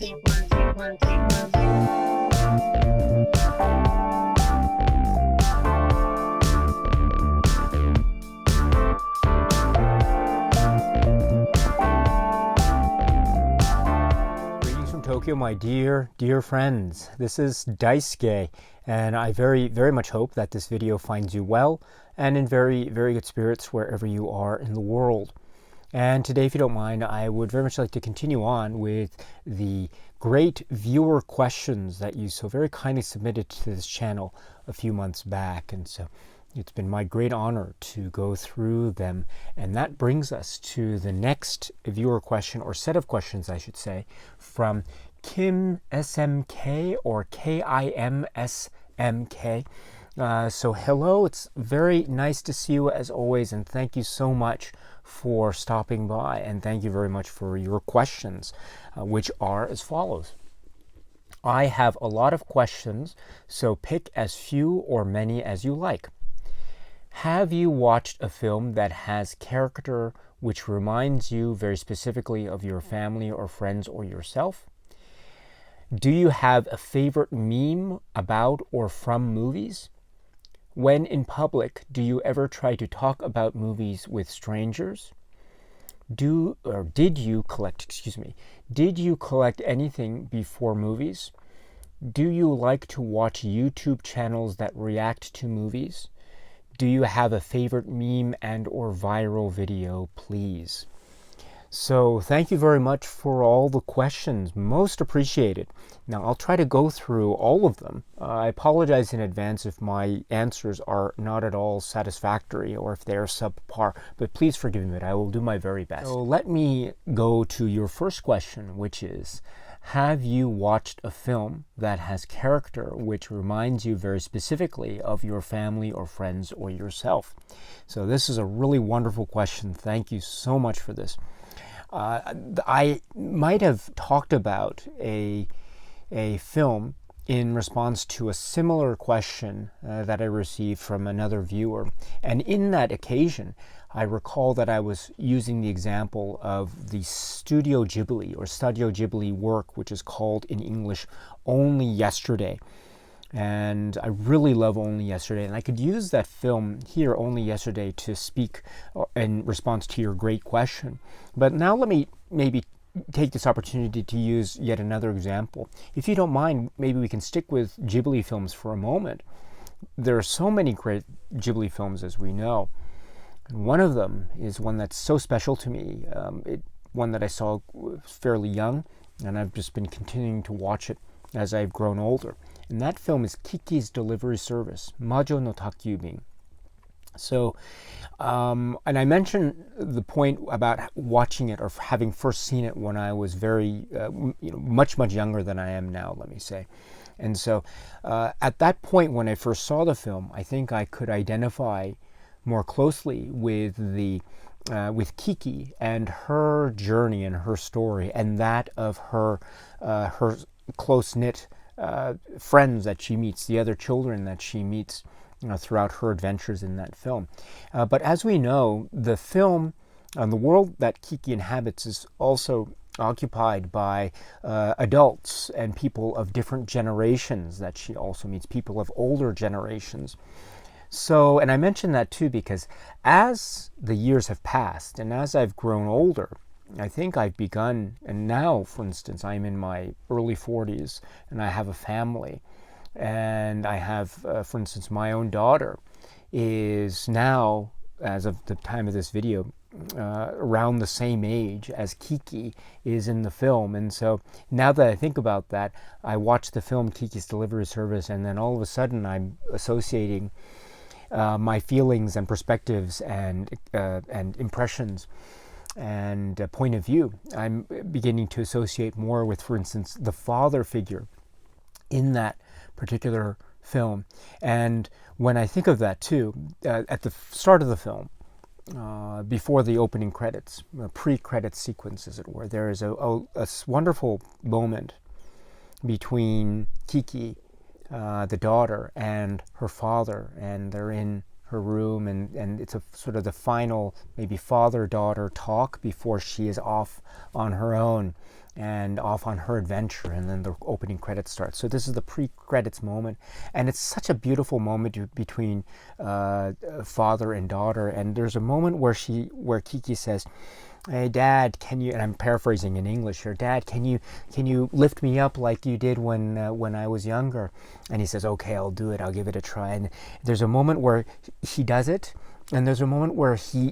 Greetings from Tokyo, my dear friends. This is Daisuke, and I very much hope that this video finds you well and in very good spirits wherever you are in the world. And today, if you don't mind, I would very much like to continue on with the great viewer questions that you so very kindly submitted to this channel a few months back. And so it's been my great honor to go through them. And that brings us to the next viewer question, or set of questions, I should say, from Kimsmk, or Kimsmk. So hello, it's very nice to see you as always, and thank you so much for stopping by, and thank you very much for your questions, which are as follows. I have a lot of questions, so pick as few or many as you like. Have you watched a film that has character which reminds you very specifically of your family or friends or yourself? Do you have a favorite meme about or from movies? When in public, do you ever try to talk about movies with strangers? Did you collect anything before movies? Do you like to watch YouTube channels that react to movies? Do you have a favorite meme and or viral video, please? So thank you very much for all the questions. Most appreciated. Now I'll try to go through all of them. I apologize in advance if my answers are not at all satisfactory or if they are subpar, but please forgive me. I will do my very best. So let me go to your first question, which is, have you watched a film that has character which reminds you very specifically of your family or friends or yourself? So this is a really wonderful question. Thank you so much for this. I might have talked about a film in response to a similar question that I received from another viewer. And in that occasion, I recall that I was using the example of the Studio Ghibli work, which is called in English Only Yesterday. And I really love Only Yesterday, and I could use that film here, Only Yesterday, to speak in response to your great question. But now let me maybe take this opportunity to use yet another example. If you don't mind, maybe we can stick with Ghibli films for a moment. There are so many great Ghibli films, as we know. And one of them is one that's so special to me, one that I saw fairly young, and I've just been continuing to watch it as I've grown older. And that film is Kiki's Delivery Service, Majo no Takyubin. So, and I mentioned the point about watching it or having first seen it when I was very, much younger than I am now, let me say. And so, at that point when I first saw the film, I think I could identify more closely with with Kiki and her journey and her story, and that of her close-knit friends that she meets, the other children that she meets throughout her adventures in that film. But as we know, the film, the world that Kiki inhabits is also occupied by adults and people of different generations that she also meets, people of older generations. So, and I mention that too because as the years have passed and as I've grown older, I think I've begun, and now, for instance, I'm in my early 40s and I have a family, and I have, for instance, my own daughter is now, as of the time of this video, around the same age as Kiki is in the film. And so now that I think about that, I watch the film Kiki's Delivery Service, and then all of a sudden I'm associating my feelings and perspectives and impressions and point of view. I'm beginning to associate more with, for instance, the father figure in that particular film. And when I think of that too, at the start of the film, before the opening credits, pre-credit sequence, as it were, there is a wonderful moment between Kiki, the daughter, and her father, and they're in her room, and it's a sort of the final maybe father-daughter talk before she is off on her own and off on her adventure, and then the opening credits start. So this is the pre-credits moment, and it's such a beautiful moment between father and daughter. And there's a moment where Kiki says, "Hey, Dad, can you?" And I'm paraphrasing in English here. "Dad, can you lift me up like you did when I was younger?" And he says, "Okay, I'll do it. I'll give it a try." And there's a moment where he does it, and there's a moment where he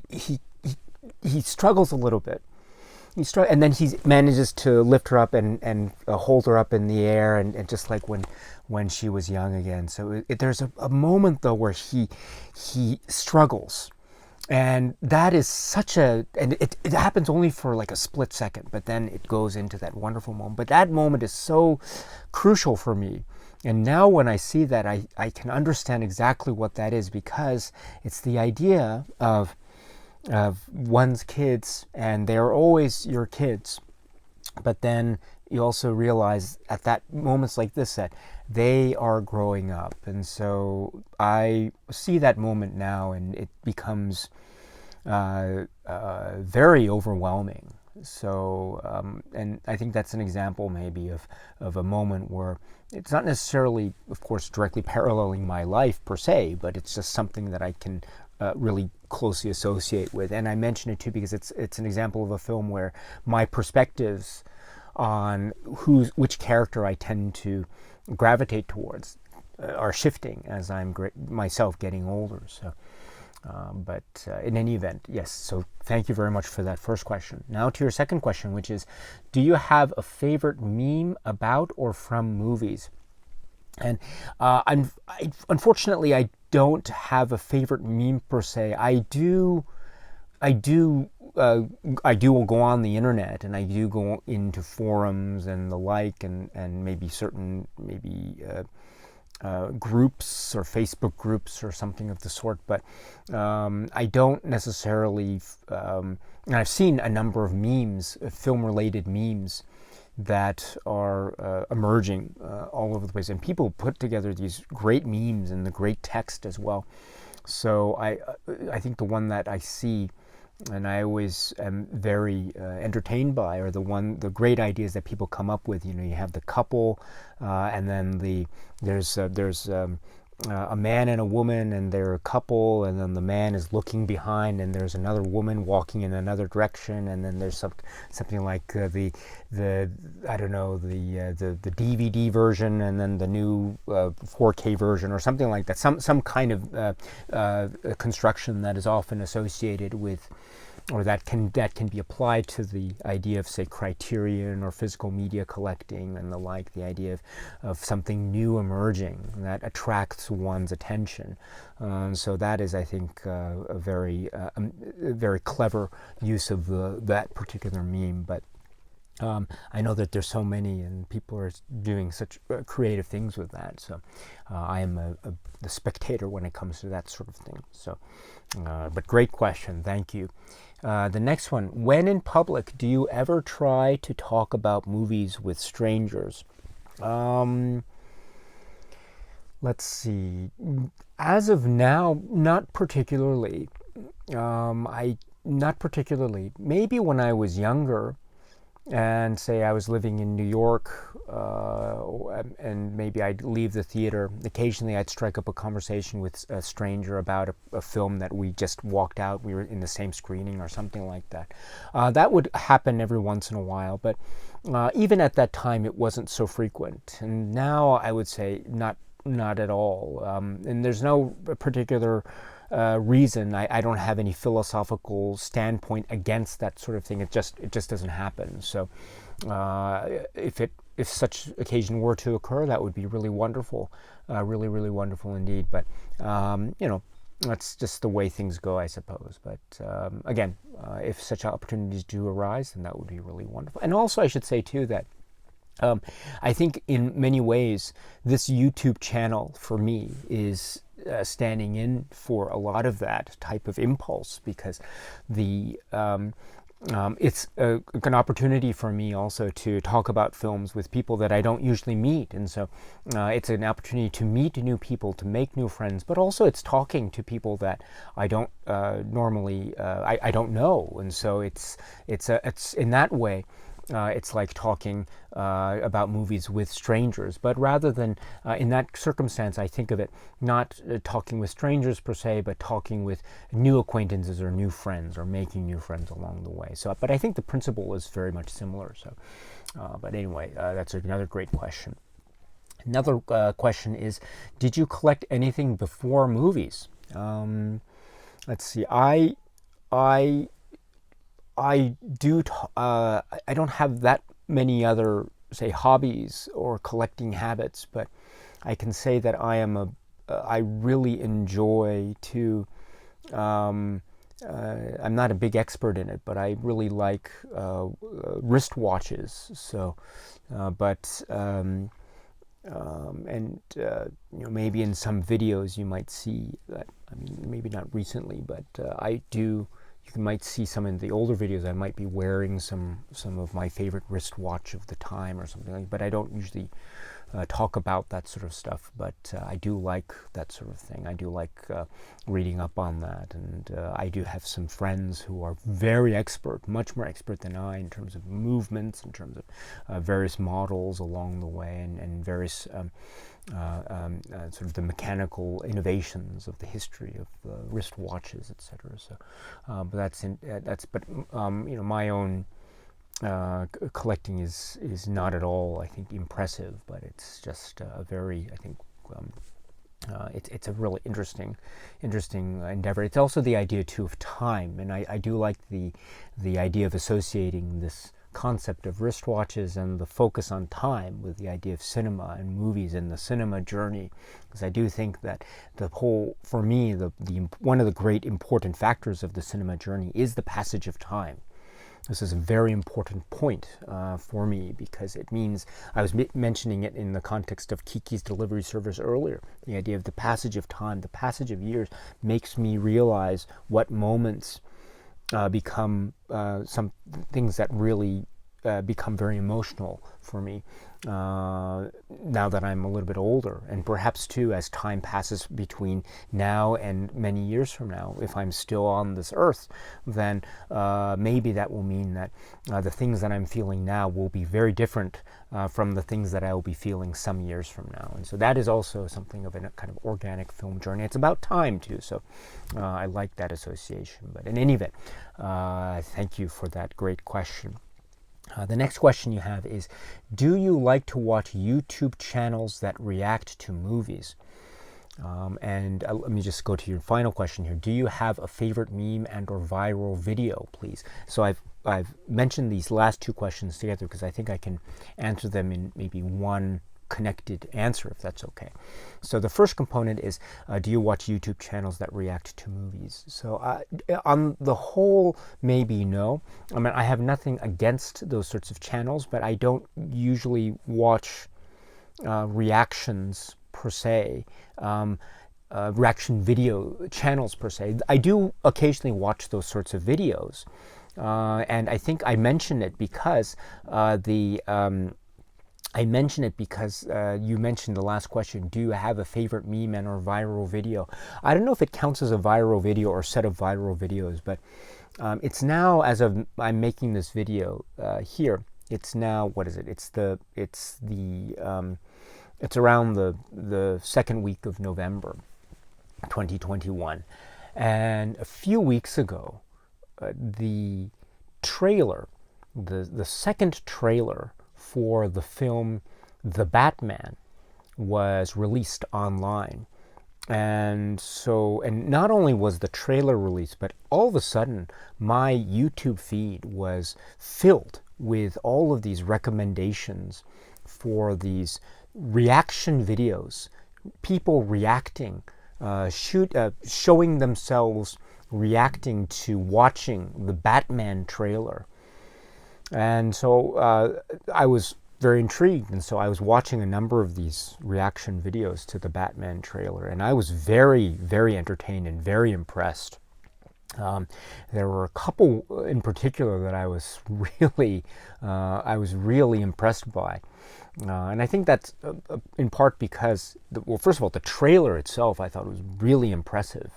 struggles a little bit. And then he manages to lift her up and hold her up in the air, and just like when she was young again. So there's a moment though where he struggles. And that is and it happens only for like a split second, but then it goes into that wonderful moment. But that moment is so crucial for me. And now when I see that, I can understand exactly what that is, because it's the idea of one's kids, and they're always your kids. But then you also realize at that moments like this that they are growing up. And so I see that moment now, and it becomes very overwhelming. So, and I think that's an example maybe of a moment where it's not necessarily, of course, directly paralleling my life per se, but it's just something that I can really closely associate with. And I mention it too because it's an example of a film where my perspectives on which character I tend to gravitate towards are shifting as I'm myself getting older. So, but in any event, yes. So thank you very much for that first question. Now to your second question, which is, do you have a favorite meme about or from movies? And unfortunately, I don't have a favorite meme per se. I do go on the internet, and I do go into forums and the like, and maybe certain groups or Facebook groups or something of the sort. But I don't necessarily. And I've seen a number of memes, film-related memes, that are emerging all over the place, and people put together these great memes and the great text as well. So I think the one that I see and I always am very entertained by are the great ideas that people come up with. You know, you have the couple, and then there's a man and a woman, and they're a couple, and then the man is looking behind, and there's another woman walking in another direction, and then there's something like the DVD version, and then the new 4K version, or something like that. Some kind of construction that is often associated with, or that can be applied to the idea of, say, Criterion or physical media collecting and the like, the idea of something new emerging that attracts one's attention. So that is, I think, a very clever use of that particular meme. But I know that there's so many, and people are doing such creative things with that. So I am the spectator when it comes to that sort of thing. So, but great question. Thank you. The next one: when in public, do you ever try to talk about movies with strangers? Let's see. As of now, not particularly. Not particularly. Maybe when I was younger, and say I was living in New York, and maybe I'd leave the theater. Occasionally I'd strike up a conversation with a stranger about a film that we just walked out. We were in the same screening or something like that. That would happen every once in a while, but even at that time it wasn't so frequent. And now I would say not at all. And there's no particular reason. I don't have any philosophical standpoint against that sort of thing. It just doesn't happen. So if such occasion were to occur, that would be really wonderful, really wonderful indeed. But that's just the way things go, I suppose. But again, if such opportunities do arise, then that would be really wonderful. And also, I should say too that I think in many ways this YouTube channel for me is standing in for a lot of that type of impulse, because the it's an opportunity for me also to talk about films with people that I don't usually meet, and so it's an opportunity to meet new people, to make new friends, but also it's talking to people that I don't normally I don't know, and so it's in that way. It's like talking about movies with strangers, but rather than in that circumstance, I think of it not talking with strangers per se, but talking with new acquaintances or new friends, or making new friends along the way. So, but I think the principle is very much similar. So, but anyway, that's another great question. Another question is, did you collect anything before movies? Let's see. I do. I don't have that many other, say, hobbies or collecting habits, but I can say that I really enjoy to. I'm not a big expert in it, but I really like wristwatches. So, but and maybe in some videos you might see that. I mean, maybe not recently, but I do. You might see some in the older videos. I might be wearing some of my favorite wristwatch of the time or something like. But I don't usually talk about that sort of stuff. But I do like that sort of thing. I do like reading up on that, and I do have some friends who are very expert, much more expert than I, in terms of movements, in terms of various models along the way, and various. Sort of the mechanical innovations of the history of wristwatches, etc. So, but my own collecting is not at all, I think, impressive, but it's just a very, I think. It's a really interesting endeavor. It's also the idea too of time, and I do like the idea of associating this concept of wristwatches and the focus on time with the idea of cinema and movies and the cinema journey, because I do think that for me, the one of the great important factors of the cinema journey is the passage of time. This is a very important point for me, because it means, I was mentioning it in the context of Kiki's delivery service earlier, the idea of the passage of time, the passage of years makes me realize what moments become some things that really become very emotional for me now that I'm a little bit older, and perhaps too as time passes between now and many years from now. If I'm still on this earth, then maybe that will mean that the things that I'm feeling now will be very different from the things that I will be feeling some years from now. And so that is also something of a kind of organic film journey. It's about time too, so I like that association. But in any event, thank you for that great question. The next question you have is, do you like to watch YouTube channels that react to movies? And let me just go to your final question here. Do you have a favorite meme and or viral video, please? So I've mentioned these last two questions together because I think I can answer them in maybe one connected answer, if that's okay. So the first component is, do you watch YouTube channels that react to movies? So on the whole, maybe no. I mean, I have nothing against those sorts of channels, but I don't usually watch reactions per se, reaction video channels per se. I do occasionally watch those sorts of videos, and I think I mention it because you mentioned the last question, do you have a favorite meme and or viral video? I don't know if it counts as a viral video or set of viral videos, but it's now, as of I'm making this video here, it's now, what is it? It's around the second week of November 2021. And a few weeks ago, the trailer, the second trailer for the film The Batman was released online. And not only was the trailer released, but all of a sudden my YouTube feed was filled with all of these recommendations for these reaction videos, people reacting, showing themselves reacting to watching the Batman trailer. And so I was very intrigued, and so I was watching a number of these reaction videos to the Batman trailer, and I was very, very entertained and very impressed There were a couple in particular that I was really impressed by. And I think that's in part because, well, first of all, the trailer itself I thought was really impressive.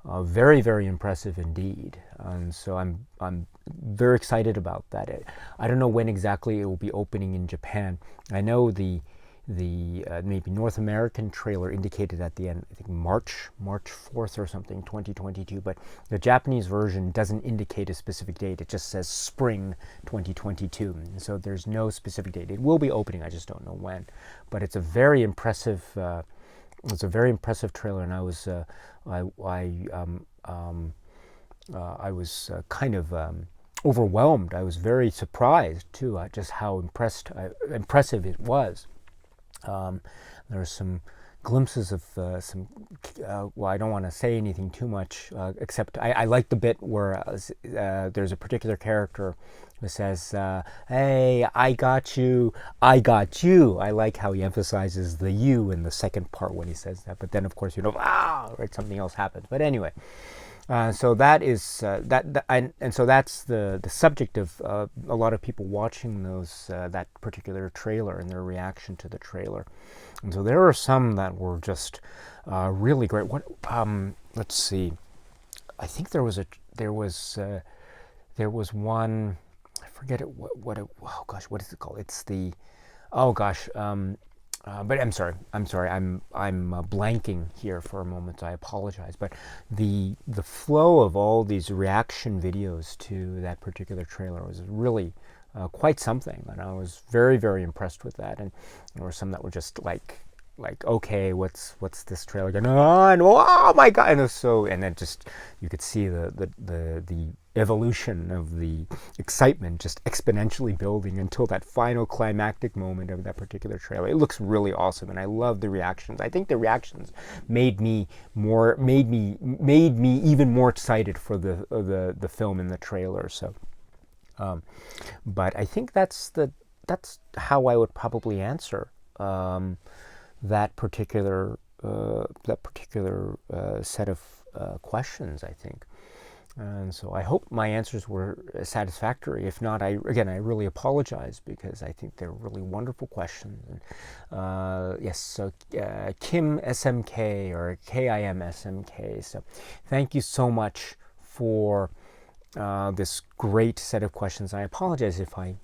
Very, very impressive indeed. And so I'm very excited about that. I don't know when exactly it will be opening in Japan. I know the maybe North American trailer indicated at the end, I think March 4th or something, 2022, but the Japanese version doesn't indicate a specific date. It just says spring 2022. So there's no specific date. It will be opening, I just don't know when. But it's a very impressive trailer, and I was kind of overwhelmed. I was very surprised too at just how impressive it was. There were some glimpses of well, I don't want to say anything too much, except I like the bit where there's a particular character who says, hey, I got you. I like how he emphasizes the you in the second part when he says that, but then of course, right, something else happens. But anyway, so that is so that's the subject of a lot of people watching that particular trailer and their reaction to the trailer. And so there are some that were just really great. Let's see. I think there was one. I forget it. Oh gosh, what is it called? It's the. Oh gosh. But I'm sorry. I'm blanking here for a moment. I apologize. But the flow of all these reaction videos to that particular trailer was really quite something, and I was very, very impressed with that. And there were some that were just like okay, what's this trailer going on? Oh my god! And then just you could see the evolution of the excitement just exponentially building until that final climactic moment of that particular trailer. It looks really awesome, and I love the reactions. I think the reactions made me even more excited for the film in the trailer. So, but I think that's how I would probably answer that particular set of questions, I think. And so I hope my answers were satisfactory. If not, I really apologize, because I think they're really wonderful questions. And, yes, so Kimsmk or Kimsmk. So thank you so much for this great set of questions. I apologize if I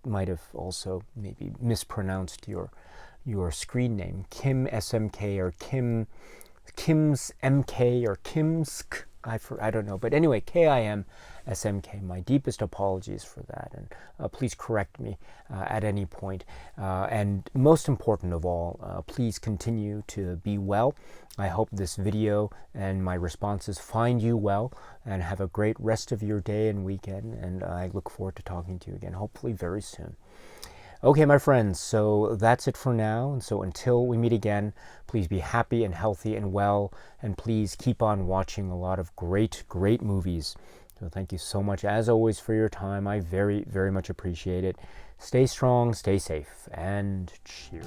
might have also maybe mispronounced your screen name, Kimsmk or Kimsmk or Kimsmk. I don't know, but anyway, Kimsmk. My deepest apologies for that, and please correct me at any point. And most important of all, please continue to be well. I hope this video and my responses find you well, and have a great rest of your day and weekend. And I look forward to talking to you again, hopefully very soon. Okay, my friends, so that's it for now. And so until we meet again, please be happy and healthy and well, and please keep on watching a lot of great, great movies. So thank you so much, as always, for your time. I very, very much appreciate it. Stay strong, stay safe, and cheers.